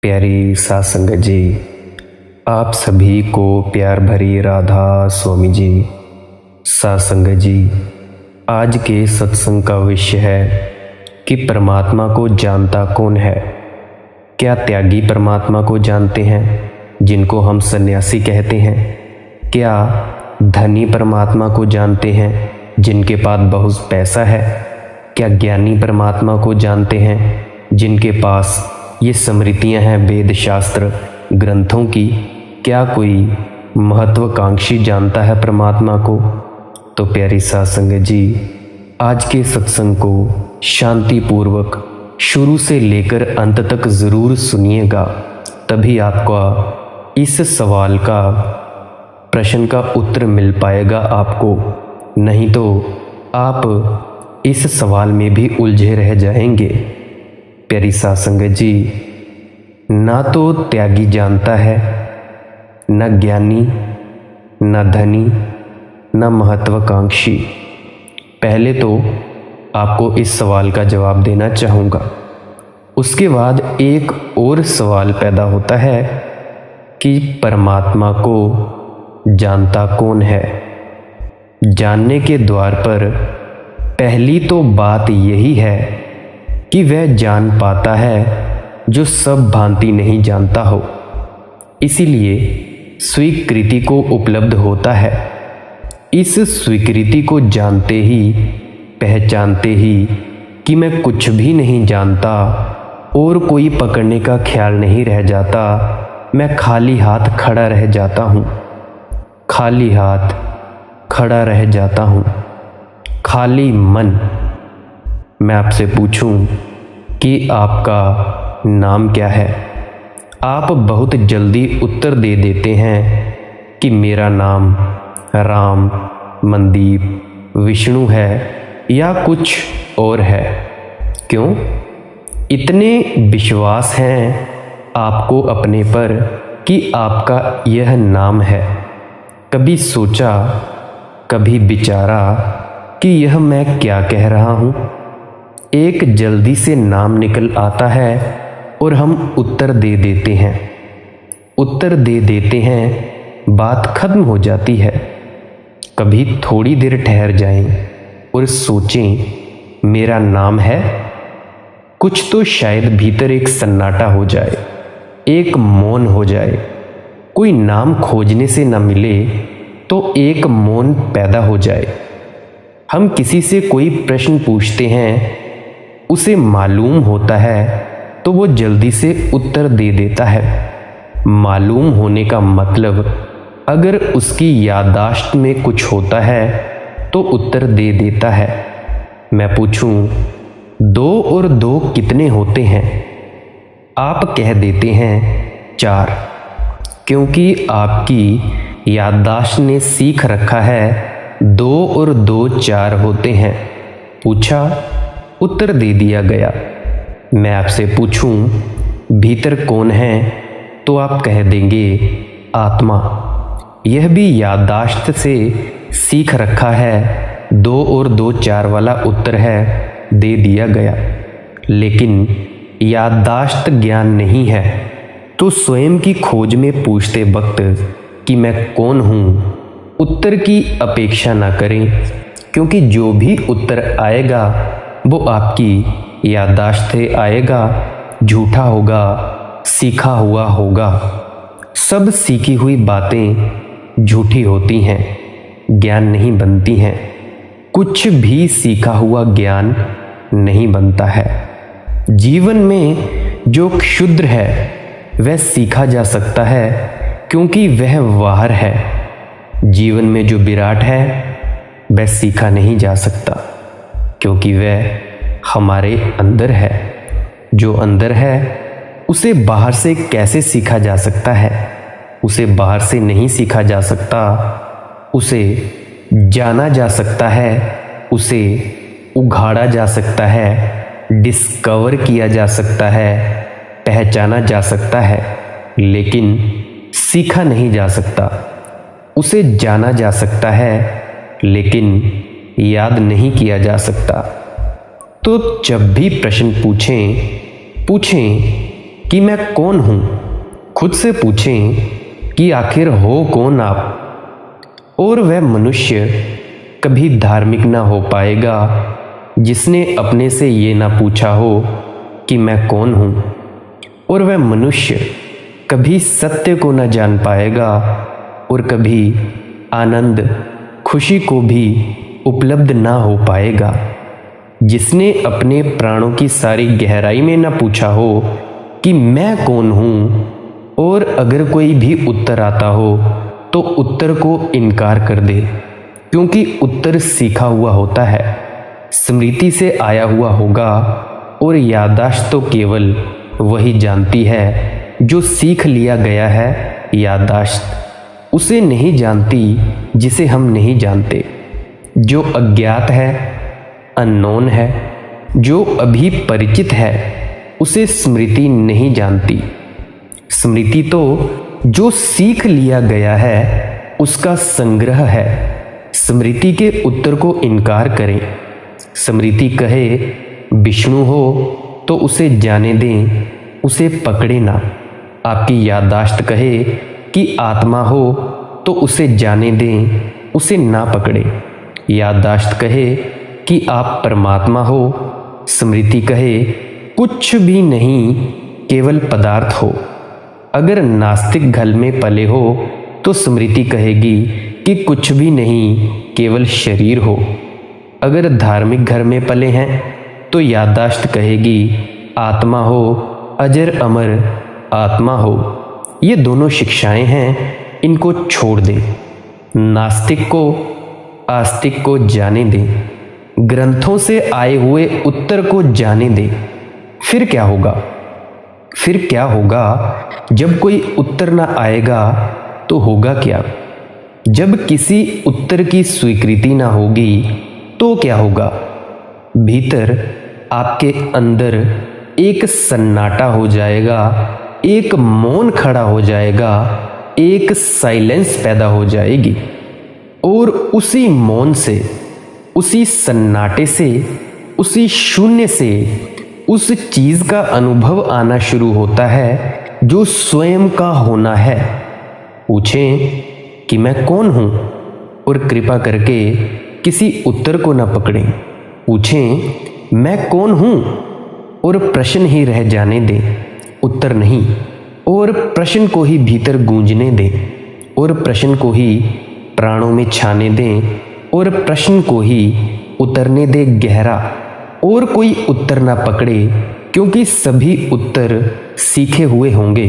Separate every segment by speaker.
Speaker 1: प्यारी साध संगत जी, आप सभी को प्यार भरी राधा स्वामी जी। साध संगत जी, आज के सत्संग का विषय है कि परमात्मा को जानता कौन है। क्या त्यागी परमात्मा को जानते हैं, जिनको हम सन्यासी कहते हैं? क्या धनी परमात्मा को जानते हैं, जिनके पास बहुत पैसा है? क्या ज्ञानी परमात्मा को जानते हैं, जिनके पास ये स्मृतियां हैं वेद शास्त्र ग्रंथों की? क्या कोई महत्वाकांक्षी जानता है परमात्मा को? तो प्यारी साध संगत जी, आज के सत्संग को शांतिपूर्वक शुरू से लेकर अंत तक ज़रूर सुनिएगा, तभी आपका इस सवाल का प्रश्न का उत्तर मिल पाएगा आपको। नहीं तो आप इस सवाल में भी उलझे रह जाएंगे। प्यारी साध संगत जी, ना तो त्यागी जानता है, न ज्ञानी, न धनी, न महत्वाकांक्षी। पहले तो आपको इस सवाल का जवाब देना चाहूँगा। उसके बाद एक और सवाल पैदा होता है कि परमात्मा को जानता कौन है। जानने के द्वार पर पहली तो बात यही है कि वह जान पाता है जो सब भांति नहीं जानता हो, इसीलिए स्वीकृति को उपलब्ध होता है। इस स्वीकृति को जानते ही, पहचानते ही कि मैं कुछ भी नहीं जानता और कोई पकड़ने का ख्याल नहीं रह जाता, मैं खाली हाथ खड़ा रह जाता हूँ। खाली हाथ खड़ा रह जाता हूँ, खाली मन। मैं आपसे पूछूं कि आपका नाम क्या है? आप बहुत जल्दी उत्तर दे देते हैं कि मेरा नाम राम, मनदीप, विष्णु है या कुछ और है। क्यों? इतने विश्वास हैं आपको अपने पर कि आपका यह नाम है। कभी सोचा, कभी विचारा कि यह मैं क्या कह रहा हूँ? एक जल्दी से नाम निकल आता है और हम उत्तर दे देते हैं। उत्तर दे देते हैं, बात खत्म हो जाती है। कभी थोड़ी देर ठहर जाएं और सोचें, मेरा नाम है? कुछ तो शायद भीतर एक सन्नाटा हो जाए, एक मौन हो जाए। कोई नाम खोजने से न मिले तो एक मौन पैदा हो जाए। हम किसी से कोई प्रश्न पूछते हैं, उसे मालूम होता है तो वो जल्दी से उत्तर दे देता है। मालूम होने का मतलब, अगर उसकी याददाश्त में कुछ होता है तो उत्तर दे देता है। मैं पूछूं, 2 और 2 कितने होते हैं? आप कह देते हैं 4, क्योंकि आपकी याददाश्त ने सीख रखा है 2 और 2 4 होते हैं। पूछा, उत्तर दे दिया गया। मैं आपसे पूछूं, भीतर कौन है? तो आप कह देंगे आत्मा। यह भी याददाश्त से सीख रखा है, 2 और 2 4 वाला उत्तर है, दे दिया गया। लेकिन याददाश्त ज्ञान नहीं है, तो स्वयं की खोज में पूछते वक्त कि मैं कौन हूँ, उत्तर की अपेक्षा ना करें, क्योंकि जो भी उत्तर आएगा वो आपकी याददाश्त से आएगा, झूठा होगा, सीखा हुआ होगा। सब सीखी हुई बातें झूठी होती हैं, ज्ञान नहीं बनती हैं। कुछ भी सीखा हुआ ज्ञान नहीं बनता है। जीवन में जो क्षुद्र है वह सीखा जा सकता है, क्योंकि वह बाहर है। जीवन में जो विराट है वह सीखा नहीं जा सकता, क्योंकि वह हमारे अंदर है। जो अंदर है उसे बाहर से कैसे सीखा जा सकता है? उसे बाहर से नहीं सीखा जा सकता। उसे जाना जा सकता है, उसे उघाड़ा जा सकता है, डिस्कवर किया जा सकता है, पहचाना जा सकता है, लेकिन सीखा नहीं जा सकता। उसे जाना जा सकता है, लेकिन याद नहीं किया जा सकता। तो जब भी प्रश्न पूछें कि मैं कौन हूँ। खुद से पूछें कि आखिर हो कौन आप। और वह मनुष्य कभी धार्मिक ना हो पाएगा जिसने अपने से ये ना पूछा हो कि मैं कौन हूँ। और वह मनुष्य कभी सत्य को न जान पाएगा और कभी आनंद खुशी को भी उपलब्ध ना हो पाएगा जिसने अपने प्राणों की सारी गहराई में न पूछा हो कि मैं कौन हूँ। और अगर कोई भी उत्तर आता हो तो उत्तर को इनकार कर दे, क्योंकि उत्तर सीखा हुआ होता है, स्मृति से आया हुआ होगा। और याददाश्त तो केवल वही जानती है जो सीख लिया गया है। याददाश्त उसे नहीं जानती जिसे हम नहीं जानते, जो अज्ञात है, अननोन है, जो अभी परिचित है, उसे स्मृति नहीं जानती। स्मृति तो जो सीख लिया गया है उसका संग्रह है। स्मृति के उत्तर को इनकार करें। स्मृति कहे विष्णु हो तो उसे जाने दें, उसे पकड़े ना। आपकी याददाश्त कहे कि आत्मा हो तो उसे जाने दें, उसे ना पकड़े। याददाश्त कहे कि आप परमात्मा हो, स्मृति कहे कुछ भी नहीं, केवल पदार्थ हो। अगर नास्तिक घर में पले हो तो स्मृति कहेगी कि कुछ भी नहीं, केवल शरीर हो। अगर धार्मिक घर में पले हैं तो याददाश्त कहेगी आत्मा हो, अजर अमर आत्मा हो। ये दोनों शिक्षाएं हैं, इनको छोड़ दें। नास्तिक को आस्तिक को जाने दें, ग्रंथों से आए हुए उत्तर को जाने दें। फिर क्या होगा? फिर क्या होगा जब कोई उत्तर ना आएगा तो होगा क्या? जब किसी उत्तर की स्वीकृति ना होगी तो क्या होगा? भीतर आपके अंदर एक सन्नाटा हो जाएगा, एक मौन खड़ा हो जाएगा, एक साइलेंस पैदा हो जाएगी। और उसी मौन से, उसी सन्नाटे से, उसी शून्य से उस चीज का अनुभव आना शुरू होता है जो स्वयं का होना है। पूछें कि मैं कौन हूं और कृपा करके किसी उत्तर को न पकड़ें। पूछें मैं कौन हूं और प्रश्न ही रह जाने दें, उत्तर नहीं। और प्रश्न को ही भीतर गूंजने दें, और प्रश्न को ही प्राणों में छाने दें, और प्रश्न को ही उतरने दें गहरा। और कोई उत्तर ना पकड़े, क्योंकि सभी उत्तर सीखे हुए होंगे।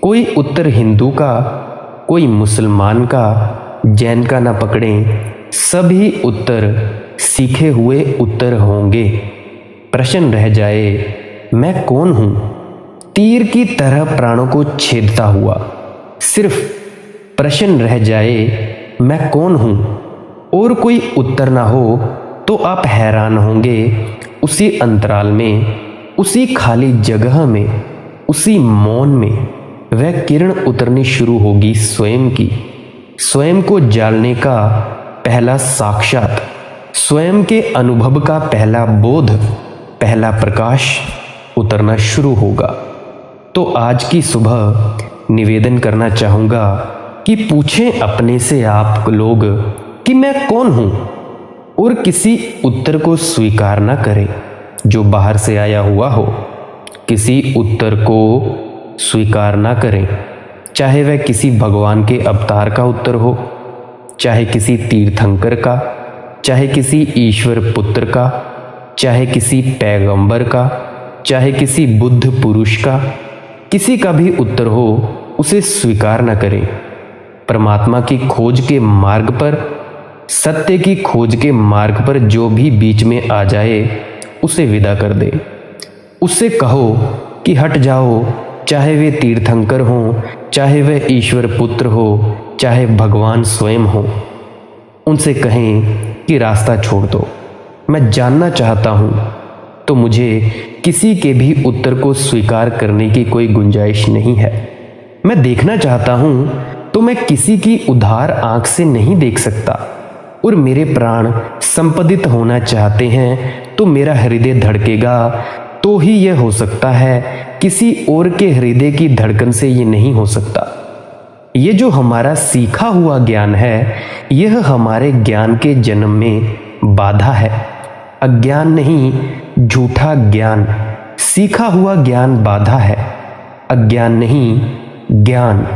Speaker 1: कोई उत्तर हिंदू का, कोई मुसलमान का, जैन का ना पकड़ें, सभी उत्तर सीखे हुए उत्तर होंगे। प्रश्न रह जाए मैं कौन हूँ, तीर की तरह प्राणों को छेदता हुआ। सिर्फ प्रश्न रह जाए मैं कौन हूँ और कोई उत्तर ना हो तो आप हैरान होंगे। उसी अंतराल में, उसी खाली जगह में, उसी मौन में वह किरण उतरनी शुरू होगी स्वयं की। स्वयं को जानने का पहला साक्षात, स्वयं के अनुभव का पहला बोध, पहला प्रकाश उतरना शुरू होगा। तो आज की सुबह निवेदन करना चाहूँगा कि पूछें अपने से आप लोग कि मैं कौन हूँ, और किसी उत्तर को स्वीकार ना करें जो बाहर से आया हुआ हो। किसी उत्तर को स्वीकार ना करें, चाहे वह किसी भगवान के अवतार का उत्तर हो, चाहे किसी तीर्थंकर का, चाहे किसी ईश्वर पुत्र का, चाहे किसी पैगंबर का, चाहे किसी बुद्ध पुरुष का, किसी का भी उत्तर हो, उसे स्वीकार न करें। परमात्मा की खोज के मार्ग पर, सत्य की खोज के मार्ग पर जो भी बीच में आ जाए उसे विदा कर दे। उससे कहो कि हट जाओ, चाहे वे तीर्थंकर हों, चाहे वह ईश्वर पुत्र हो, चाहे भगवान स्वयं हो। उनसे कहें कि रास्ता छोड़ दो, मैं जानना चाहता हूँ। तो मुझे किसी के भी उत्तर को स्वीकार करने की कोई गुंजाइश नहीं है। मैं देखना चाहता हूँ तो मैं किसी की उधार आंख से नहीं देख सकता। और मेरे प्राण संपदित होना चाहते हैं तो मेरा हृदय धड़केगा तो ही यह हो सकता है, किसी और के हृदय की धड़कन से ये नहीं हो सकता। ये जो हमारा सीखा हुआ ज्ञान है, यह हमारे ज्ञान के जन्म में बाधा है। अज्ञान नहीं, झूठा ज्ञान, सीखा हुआ ज्ञान बाधा है। अज्ञान नहीं, ज्ञान,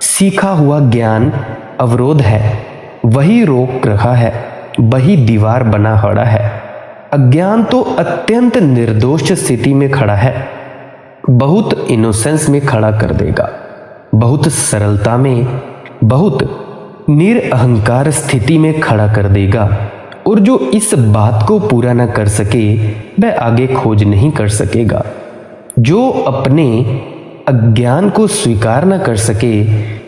Speaker 1: सीखा हुआ ज्ञान अवरोध है। वही रोक रहा है, वही दीवार बना खड़ा है। अज्ञान तो अत्यंत निर्दोष स्थिति में खड़ा है, बहुत इनोसेंस में खड़ा कर देगा, बहुत सरलता में, बहुत निरअहंकार स्थिति में खड़ा कर देगा। और जो इस बात को पूरा न कर सके वह आगे खोज नहीं कर सकेगा। जो अपने अज्ञान को स्वीकार न कर सके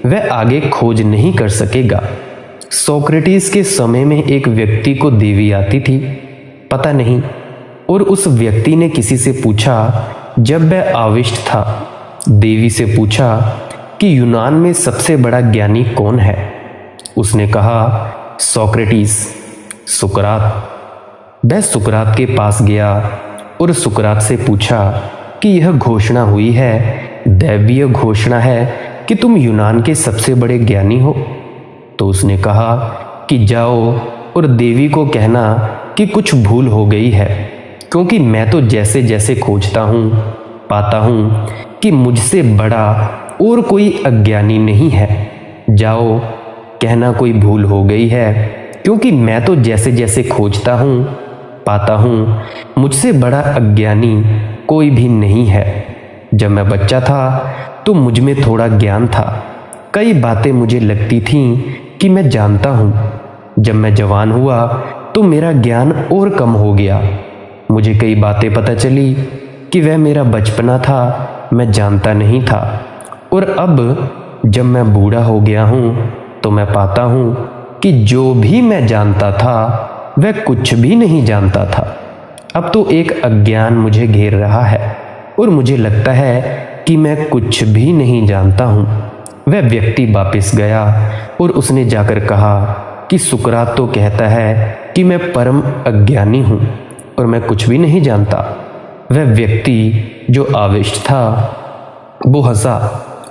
Speaker 1: वह आगे खोज नहीं कर सकेगा। सोक्रेटिस के समय में एक व्यक्ति को देवी आती थी, पता नहीं, और उस व्यक्ति ने किसी से पूछा, जब वह आविष्ट था, देवी से पूछा कि यूनान में सबसे बड़ा ज्ञानी कौन है। उसने कहा, सोक्रेटिस, सुकरात। वह सुकरात के पास गया और सुकरात से पूछा कि यह घोषणा हुई है, दैवीय घोषणा है कि तुम यूनान के सबसे बड़े ज्ञानी हो। तो उसने कहा कि जाओ और देवी को कहना कि कुछ भूल हो गई है, क्योंकि मैं तो जैसे जैसे खोजता हूँ पाता हूँ कि मुझसे बड़ा और कोई अज्ञानी नहीं है। जाओ, कहना कोई भूल हो गई है, क्योंकि मैं तो जैसे जैसे खोजता हूँ पाता हूँ मुझसे बड़ा अज्ञानी कोई भी नहीं है। जब मैं बच्चा था तो मुझ में थोड़ा ज्ञान था, कई बातें मुझे लगती थीं कि मैं जानता हूँ। जब मैं जवान हुआ तो मेरा ज्ञान और कम हो गया। मुझे कई बातें पता चली कि वह मेरा बचपना था, मैं जानता नहीं था। और अब जब मैं बूढ़ा हो गया हूँ तो मैं पाता हूँ कि जो भी मैं जानता था वह कुछ भी नहीं जानता था। अब तो एक अज्ञान मुझे घेर रहा है और मुझे लगता है कि मैं कुछ भी नहीं जानता हूँ। वह व्यक्ति वापस गया और उसने जाकर कहा कि सुकरात तो कहता है कि मैं परम अज्ञानी हूँ और मैं कुछ भी नहीं जानता। वह व्यक्ति जो आविष्ट था वो हंसा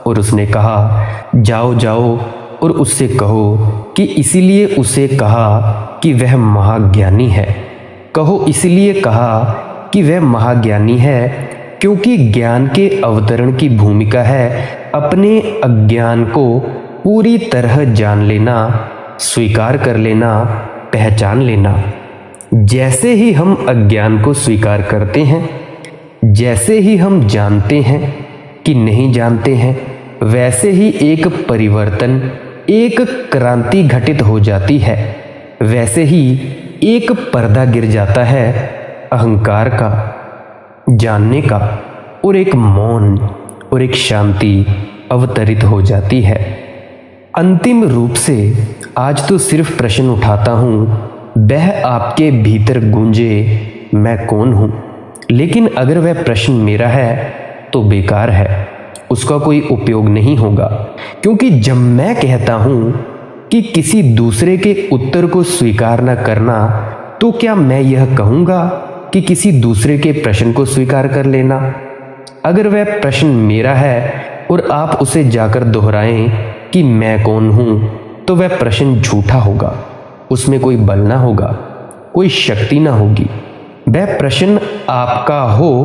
Speaker 1: और उसने कहा, जाओ जाओ और उससे कहो कि इसीलिए उसे कहा कि वह महाज्ञानी है। कहो इसलिए कहा कि वह महाज्ञानी है क्योंकि ज्ञान के अवतरण की भूमिका है अपने अज्ञान को पूरी तरह जान लेना, स्वीकार कर लेना, पहचान लेना। जैसे ही हम अज्ञान को स्वीकार करते हैं, जैसे ही हम जानते हैं कि नहीं जानते हैं, वैसे ही एक परिवर्तन, एक क्रांति घटित हो जाती है। वैसे ही एक पर्दा गिर जाता है अहंकार का, जानने का, और एक मौन और एक शांति अवतरित हो जाती है। अंतिम रूप से आज तो सिर्फ प्रश्न उठाता हूँ, वह आपके भीतर गूंजे, मैं कौन हूँ। लेकिन अगर वह प्रश्न मेरा है तो बेकार है, उसका कोई उपयोग नहीं होगा। क्योंकि जब मैं कहता हूँ कि किसी दूसरे के उत्तर को स्वीकार न करना, तो क्या मैं यह कहूँगा कि किसी दूसरे के प्रश्न को स्वीकार कर लेना? अगर वह प्रश्न मेरा है और आप उसे जाकर दोहराएं कि मैं कौन हूँ, तो वह प्रश्न झूठा होगा, उसमें कोई बल ना होगा, कोई शक्ति ना होगी। वह प्रश्न आपका हो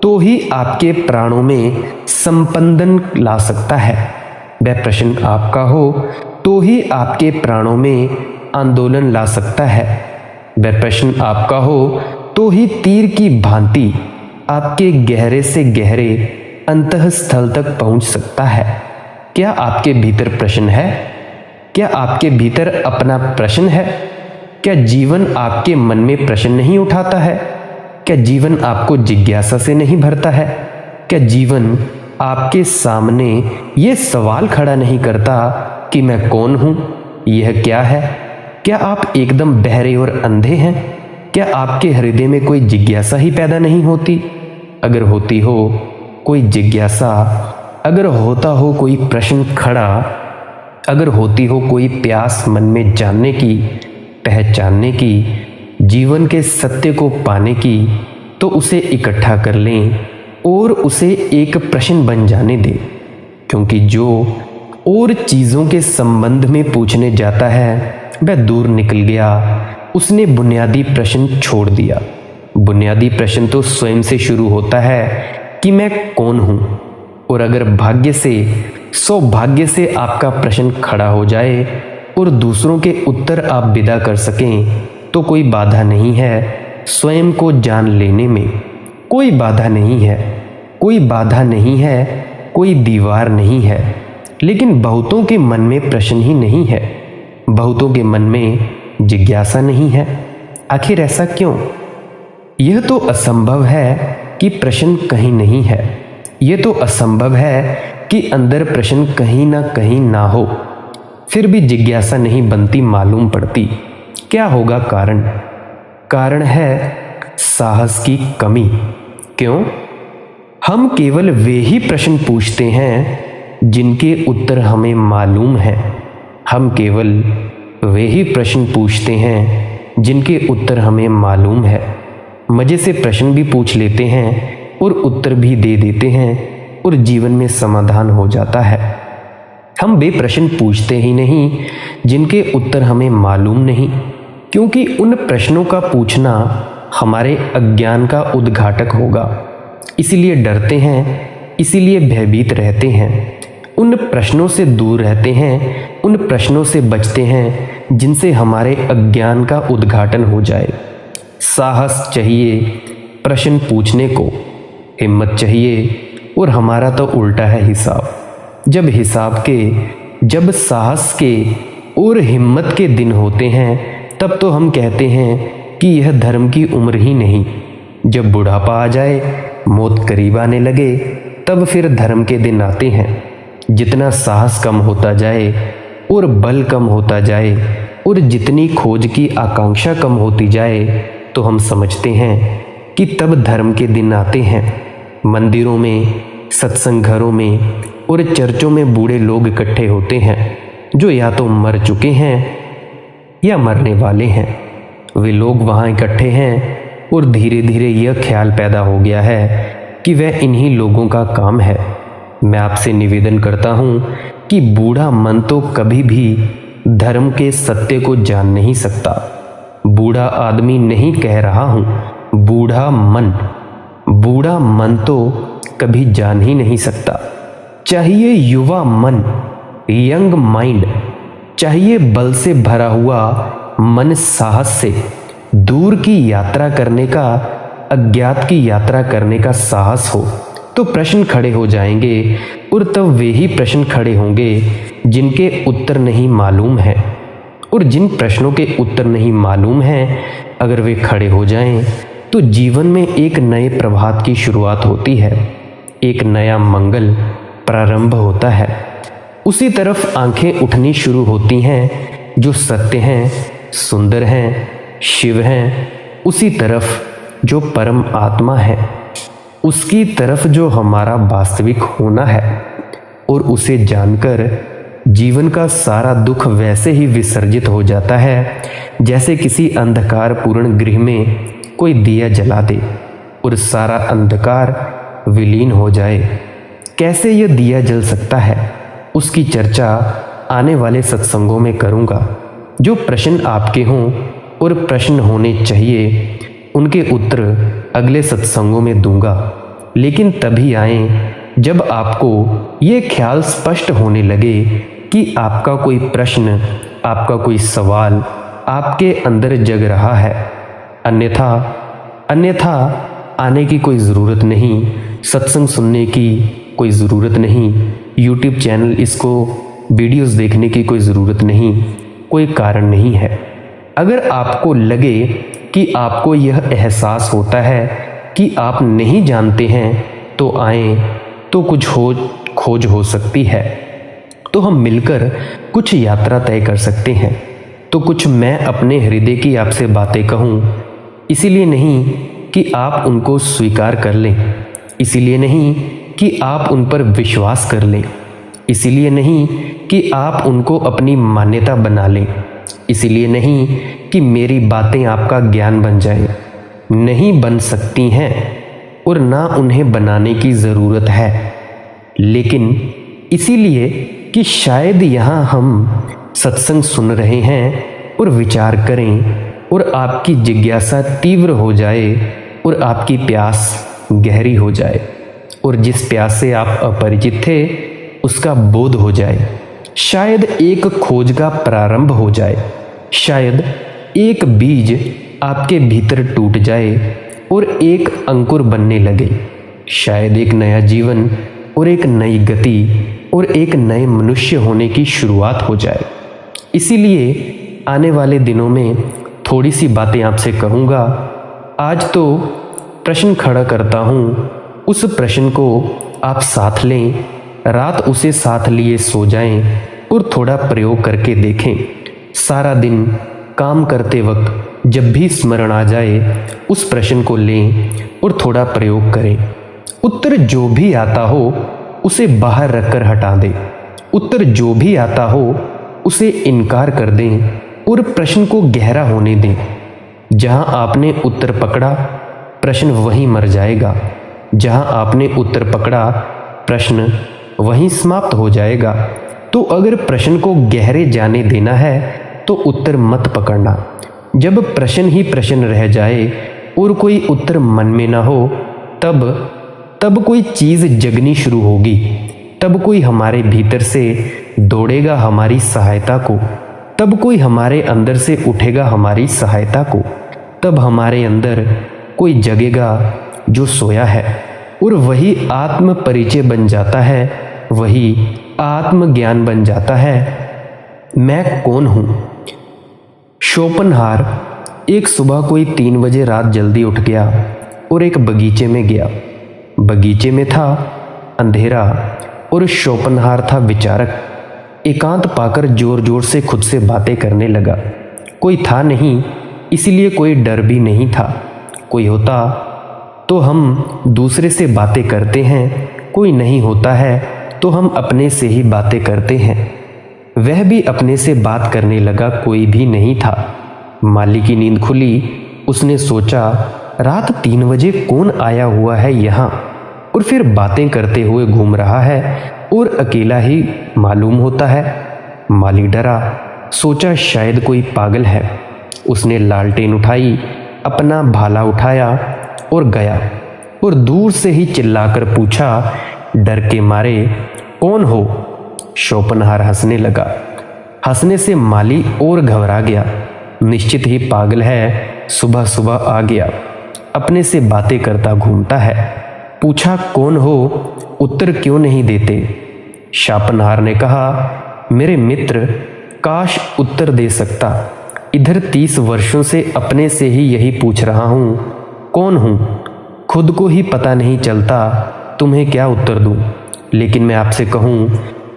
Speaker 1: तो ही आपके प्राणों में संपंदन ला सकता है। वह प्रश्न आपका हो तो ही आपके प्राणों में आंदोलन ला सकता है। वह प्रश्न आपका हो तो ही तीर की भांति आपके गहरे से गहरे अंतःस्थल तक पहुंच सकता है। क्या आपके भीतर प्रश्न है? क्या आपके भीतर अपना प्रश्न है? क्या जीवन आपके मन में प्रश्न नहीं उठाता है? क्या जीवन आपको जिज्ञासा से नहीं भरता है? क्या जीवन आपके सामने ये सवाल खड़ा नहीं करता कि मैं कौन हूँ, यह क्या है? क्या आप एकदम बहरे और अंधे हैं? क्या आपके हृदय में कोई जिज्ञासा ही पैदा नहीं होती? अगर होती हो कोई जिज्ञासा, अगर होता हो कोई प्रश्न खड़ा, अगर होती हो कोई प्यास मन में जानने की, पहचानने की, जीवन के सत्य को पाने की, तो उसे इकट्ठा कर लें और उसे एक प्रश्न बन जाने दें, क्योंकि जो और चीज़ों के संबंध में पूछने जाता है वह दूर निकल गया। उसने बुनियादी प्रश्न छोड़ दिया। बुनियादी प्रश्न तो स्वयं से शुरू होता है कि मैं कौन हूँ। और अगर भाग्य से, सौभाग्य से आपका प्रश्न खड़ा हो जाए और दूसरों के उत्तर आप विदा कर सकें तो कोई बाधा नहीं है स्वयं को जान लेने में। कोई बाधा नहीं है, कोई बाधा नहीं है, कोई दीवार नहीं है। लेकिन बहुतों के मन में प्रश्न ही नहीं है, बहुतों के मन में जिज्ञासा नहीं है। आखिर ऐसा क्यों? यह तो असंभव है कि प्रश्न कहीं नहीं है। यह तो असंभव है कि अंदर प्रश्न कहीं ना कहीं ना हो, फिर भी जिज्ञासा नहीं बनती मालूम पड़ती। क्या होगा कारण? कारण है साहस की कमी। क्यों? हम केवल वे ही प्रश्न पूछते हैं जिनके उत्तर हमें मालूम है। हम केवल वे ही प्रश्न पूछते हैं जिनके उत्तर हमें मालूम है। मज़े से प्रश्न भी पूछ लेते हैं और उत्तर भी दे देते हैं और जीवन में समाधान हो जाता है। हम वे प्रश्न पूछते ही नहीं जिनके उत्तर हमें मालूम नहीं, क्योंकि उन प्रश्नों का पूछना हमारे अज्ञान का उद्घाटक होगा। इसीलिए डरते हैं, इसीलिए भयभीत रहते हैं, उन प्रश्नों से दूर रहते हैं, उन प्रश्नों से बचते हैं जिनसे हमारे अज्ञान का उद्घाटन हो जाए। साहस चाहिए प्रश्न पूछने को, हिम्मत चाहिए, और हमारा तो उल्टा है हिसाब। जब हिसाब के, जब साहस के और हिम्मत के दिन होते हैं तब तो हम कहते हैं कि यह धर्म की उम्र ही नहीं। जब बुढ़ापा आ जाए, मौत करीब आने लगे, तब फिर धर्म के दिन आते हैं। जितना साहस कम होता जाए और बल कम होता जाए और जितनी खोज की आकांक्षा कम होती जाए तो हम समझते हैं कि तब धर्म के दिन आते हैं। मंदिरों में, सत्संग घरों में और चर्चों में बूढ़े लोग इकट्ठे होते हैं जो या तो मर चुके हैं या मरने वाले हैं। वे लोग वहाँ इकट्ठे हैं और धीरे धीरे यह ख्याल पैदा हो गया है कि वह इन्हीं लोगों का काम है। मैं आपसे निवेदन करता हूँ कि बूढ़ा मन तो कभी भी धर्म के सत्य को जान नहीं सकता। बूढ़ा आदमी नहीं कह रहा हूँ, बूढ़ा मन तो कभी जान ही नहीं सकता। चाहिए युवा मन, यंग माइंड, चाहिए बल से भरा हुआ मन, साहस से दूर की यात्रा करने का, अज्ञात की यात्रा करने का साहस हो तो प्रश्न खड़े हो जाएंगे। और तब वे ही प्रश्न खड़े होंगे जिनके उत्तर नहीं मालूम है। और जिन प्रश्नों के उत्तर नहीं मालूम हैं, अगर वे खड़े हो जाएं तो जीवन में एक नए प्रभात की शुरुआत होती है, एक नया मंगल प्रारंभ होता है। उसी तरफ आंखें उठनी शुरू होती हैं जो सत्य हैं, सुंदर हैं, शिव हैं, उसी तरफ जो परम आत्मा है, उसकी तरफ जो हमारा वास्तविक होना है। और उसे जानकर जीवन का सारा दुख वैसे ही विसर्जित हो जाता है जैसे किसी अंधकारपूर्ण गृह में कोई दिया जला दे और सारा अंधकार विलीन हो जाए। कैसे यह दिया जल सकता है, उसकी चर्चा आने वाले सत्संगों में करूँगा। जो प्रश्न आपके हों और प्रश्न होने चाहिए उनके उत्तर अगले सत्संगों में दूंगा। लेकिन तभी आए जब आपको ये ख्याल स्पष्ट होने लगे कि आपका कोई प्रश्न, आपका कोई सवाल आपके अंदर जग रहा है। अन्यथा आने की कोई ज़रूरत नहीं, सत्संग सुनने की कोई ज़रूरत नहीं, यूट्यूब चैनल इसको वीडियोस देखने की कोई ज़रूरत नहीं, कोई कारण नहीं है। अगर आपको लगे कि आपको यह एहसास होता है कि आप नहीं जानते हैं तो आएं, तो कुछ खोज हो सकती है। तो हम मिलकर कुछ यात्रा तय कर सकते हैं। तो कुछ मैं अपने हृदय की आपसे बातें कहूँ, इसीलिए नहीं कि आप उनको स्वीकार कर लें, इसीलिए नहीं कि आप उन पर विश्वास कर लें, इसीलिए नहीं कि आप उनको अपनी मान्यता बना लें, इसीलिए नहीं कि मेरी बातें आपका ज्ञान बन जाए, नहीं बन सकती हैं और ना उन्हें बनाने की ज़रूरत है। लेकिन इसीलिए कि शायद यहाँ हम सत्संग सुन रहे हैं और विचार करें और आपकी जिज्ञासा तीव्र हो जाए और आपकी प्यास गहरी हो जाए और जिस प्यास से आप अपरिचित थे उसका बोध हो जाए। शायद एक खोज का प्रारंभ हो जाए, शायद एक बीज आपके भीतर टूट जाए और एक अंकुर बनने लगे, शायद एक नया जीवन और एक नई गति और एक नए मनुष्य होने की शुरुआत हो जाए। इसीलिए आने वाले दिनों में थोड़ी सी बातें आपसे कहूँगा। आज तो प्रश्न खड़ा करता हूँ, उस प्रश्न को आप साथ लें, रात उसे साथ लिए सो जाएं और थोड़ा प्रयोग करके देखें। सारा दिन काम करते वक्त जब भी स्मरण आ जाए उस प्रश्न को लें और थोड़ा प्रयोग करें। उत्तर जो भी आता हो उसे बाहर रखकर हटा दें। उत्तर जो भी आता हो उसे इनकार कर दें और प्रश्न को गहरा होने दें। जहां आपने उत्तर पकड़ा प्रश्न वहीं मर जाएगा, जहां आपने उत्तर पकड़ा प्रश्न वहीं समाप्त हो जाएगा। तो अगर प्रश्न को गहरे जाने देना है तो उत्तर मत पकड़ना। जब प्रश्न ही प्रश्न रह जाए और कोई उत्तर मन में ना हो तब कोई चीज़ जगनी शुरू होगी, तब कोई हमारे भीतर से दौड़ेगा हमारी सहायता को, तब कोई हमारे अंदर से उठेगा हमारी सहायता को, तब हमारे अंदर कोई जगेगा जो सोया है और वही आत्म परिचय बन जाता है, वही आत्मज्ञान बन जाता है। मैं कौन हूँ? शोपनहार एक सुबह कोई 3 बजे रात जल्दी उठ गया और एक बगीचे में गया। बगीचे में था अंधेरा और शोपनहार था विचारक। एकांत पाकर जोर जोर से खुद से बातें करने लगा। कोई था नहीं, इसलिए कोई डर भी नहीं था। कोई होता तो हम दूसरे से बातें करते हैं, कोई नहीं होता है तो हम अपने से ही बातें करते हैं। वह भी अपने से बात करने लगा, कोई भी नहीं था। माली की नींद खुली, उसने सोचा रात 3 बजे कौन आया हुआ है यहाँ और फिर बातें करते हुए घूम रहा है और अकेला ही मालूम होता है। माली डरा, सोचा शायद कोई पागल है। उसने लालटेन उठाई, अपना भाला उठाया और गया और दूर से ही चिल्लाकर पूछा डर के मारे, कौन हो? शोपनहार हंसने लगा। हंसने से माली और घबरा गया। निश्चित ही पागल है, सुबह सुबह आ गया, अपने से बातें करता घूमता है। पूछा कौन हो, उत्तर क्यों नहीं देते? शोपनहार ने कहा, मेरे मित्र, काश उत्तर दे सकता। इधर 30 वर्षों से अपने से ही यही पूछ रहा हूँ, कौन हूँ? खुद को ही पता नहीं चलता, तुम्हें क्या उत्तर दूँ? लेकिन मैं आपसे कहूँ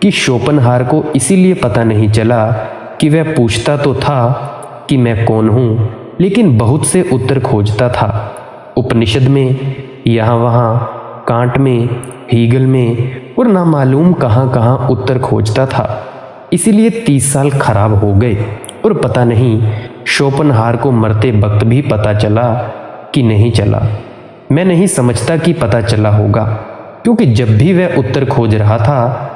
Speaker 1: कि शोपनहार को इसीलिए पता नहीं चला कि वह पूछता तो था कि मैं कौन हूँ, लेकिन बहुत से उत्तर खोजता था। उपनिषद में, यहाँ वहाँ, कांट में, हीगल में और ना मालूम कहाँ कहाँ उत्तर खोजता था। इसीलिए 30 साल खराब हो गए और पता नहीं शोपनहार को मरते वक्त भी पता चला कि नहीं चला। मैं नहीं समझता कि पता चला होगा, क्योंकि जब भी वह उत्तर खोज रहा था,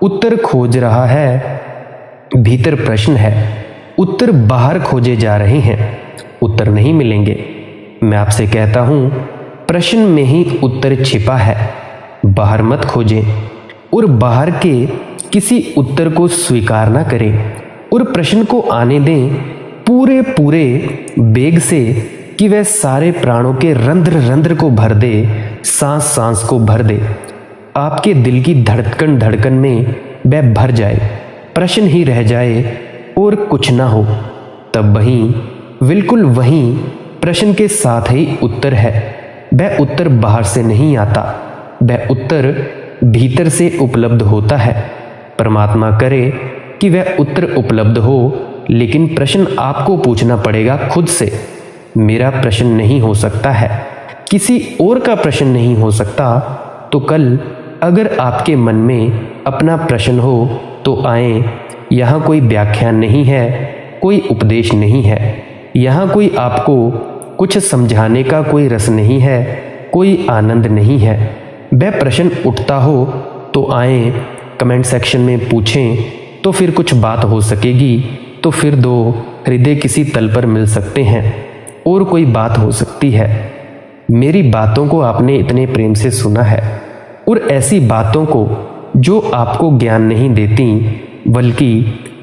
Speaker 1: उत्तर खोज रहा है, भीतर प्रश्न है, उत्तर बाहर खोजे जा रहे हैं, उत्तर नहीं मिलेंगे। मैं आपसे कहता हूँ, प्रश्न में ही उत्तर छिपा है, बाहर मत खोजें और बाहर के किसी उत्तर को स्वीकार ना करें और प्रश्न को आने दें पूरे पूरे वेग से कि वह सारे प्राणों के रंध्र रंध्र को भर दे, सांस सांस को भर दे, आपके दिल की धड़कन धड़कन में वह भर जाए, प्रश्न ही रह जाए और कुछ ना हो। तब वहीं, बिल्कुल वहीं प्रश्न के साथ ही उत्तर है। वह उत्तर बाहर से नहीं आता, वह उत्तर भीतर से उपलब्ध होता है। परमात्मा करे कि वह उत्तर उपलब्ध हो, लेकिन प्रश्न आपको पूछना पड़ेगा खुद से। मेरा प्रश्न नहीं हो सकता है, किसी और का प्रश्न नहीं हो सकता। तो कल अगर आपके मन में अपना प्रश्न हो तो आए। यहाँ कोई व्याख्यान नहीं है, कोई उपदेश नहीं है, यहाँ कोई आपको कुछ समझाने का कोई रस नहीं है, कोई आनंद नहीं है। वह प्रश्न उठता हो तो आए कमेंट सेक्शन में पूछें, तो फिर कुछ बात हो सकेगी, तो फिर दो हृदय किसी तल पर मिल सकते हैं और कोई बात हो सकती है। मेरी बातों को आपने इतने प्रेम से सुना है, और ऐसी बातों को जो आपको ज्ञान नहीं देती बल्कि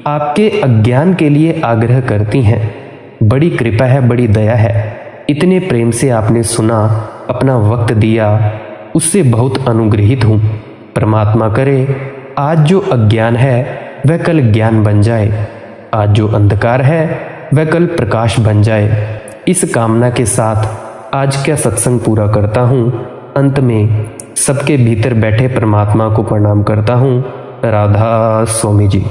Speaker 1: आपके अज्ञान के लिए आग्रह करती हैं। बड़ी कृपा है, बड़ी दया है। इतने प्रेम से आपने सुना, अपना वक्त दिया, उससे बहुत अनुग्रहित हूँ। परमात्मा करे आज जो अज्ञान है वह कल ज्ञान बन जाए, आज जो अंधकार है वह कल प्रकाश बन जाए। इस कामना के साथ आज का सत्संग पूरा करता हूँ। अंत में सबके भीतर बैठे परमात्मा को प्रणाम करता हूँ। राधा स्वामी जी।